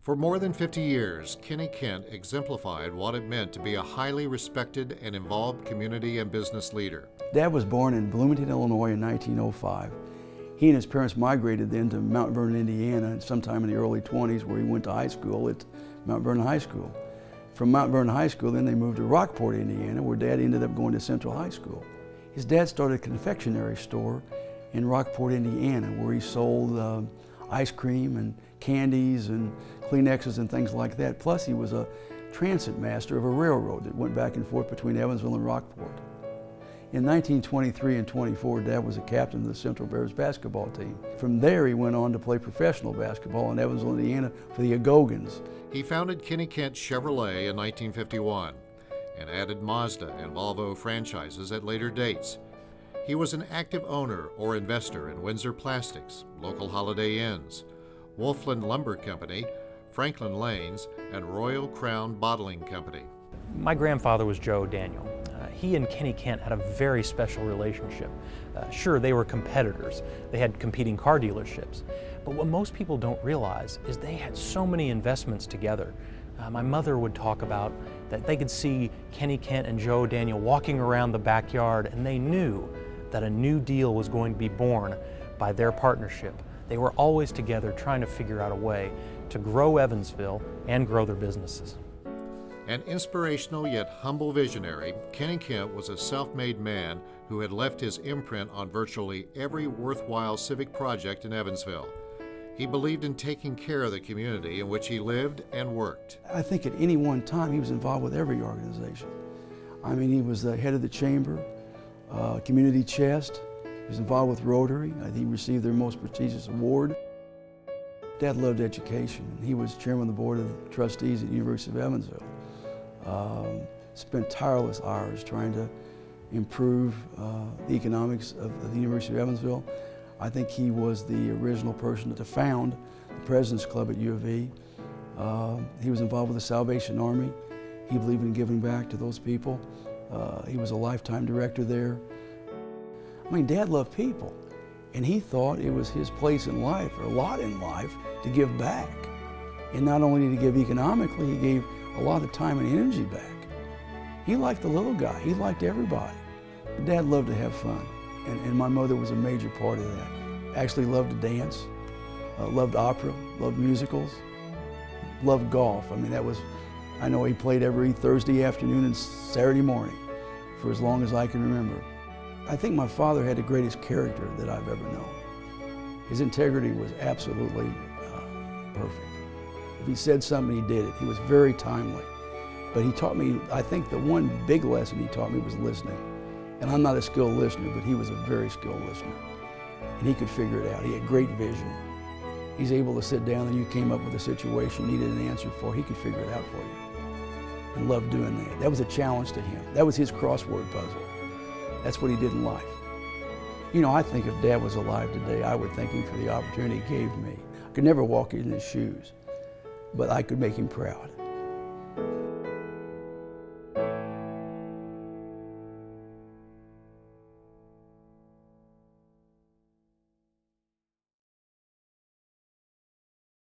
For more than 50 years, Kenny Kent exemplified what it meant to be a highly respected and involved community and business leader. Dad was born in Bloomington, Illinois in 1905. He and his parents migrated then to Mount Vernon, Indiana, sometime in the early 20s, where he went to high school at Mount Vernon High School. From Mount Vernon High School, then they moved to Rockport, Indiana, where Dad ended up going to Central High School. His dad started a confectionery store in Rockport, Indiana, where he sold ice cream and candies and Kleenexes and things like that. Plus, he was a transit master of a railroad that went back and forth between Evansville and Rockport. In 1923 and 24, Dad was a captain of the Central Bears basketball team. From there, he went on to play professional basketball in Evansville, Indiana for the Agogans. He founded Kenny Kent Chevrolet in 1951 and added Mazda and Volvo franchises at later dates. He was an active owner or investor in Windsor Plastics, local Holiday Inns, Wolfland Lumber Company, Franklin Lanes, and Royal Crown Bottling Company. My grandfather was Joe Daniel. He and Kenny Kent had a very special relationship. Sure, they were competitors. They had competing car dealerships. But what most people don't realize is they had so many investments together. My mother would talk about that they could see Kenny Kent and Joe Daniel walking around the backyard, and they knew that a new deal was going to be born by their partnership. They were always together trying to figure out a way to grow Evansville and grow their businesses. An inspirational yet humble visionary, Kenny Kent was a self-made man who had left his imprint on virtually every worthwhile civic project in Evansville. He believed in taking care of the community in which he lived and worked. I think at any one time he was involved with every organization. I mean, he was the head of the chamber, community chest. He was involved with Rotary. He received their most prestigious award. Dad loved education. He was chairman of the board of trustees at the University of Evansville. Spent tireless hours trying to improve the economics of the University of Evansville. I think he was the original person to found the President's Club at U of E. He was involved with the Salvation Army. He believed in giving back to those people. He was a lifetime director there. I mean, Dad loved people, and he thought it was his place in life, or lot in life, to give back. And not only did he give economically, he gave a lot of time and energy back. He liked the little guy. He liked everybody. Dad loved to have fun, and my mother was a major part of that. Actually loved to dance, loved opera, loved musicals, loved golf. I mean, I know he played every Thursday afternoon and Saturday morning for as long as I can remember. I think my father had the greatest character that I've ever known. His integrity was absolutely perfect. If he said something, he did it. He was very timely. But he taught me, I think the one big lesson he taught me was listening. And I'm not a skilled listener, but he was a very skilled listener. And he could figure it out. He had great vision. He's able to sit down and you came up with a situation you needed an answer for, he could figure it out for you. And loved doing that. That was a challenge to him. That was his crossword puzzle. That's what he did in life. You know, I think if Dad was alive today, I would thank him for the opportunity he gave me. I could never walk in his shoes, but I could make him proud.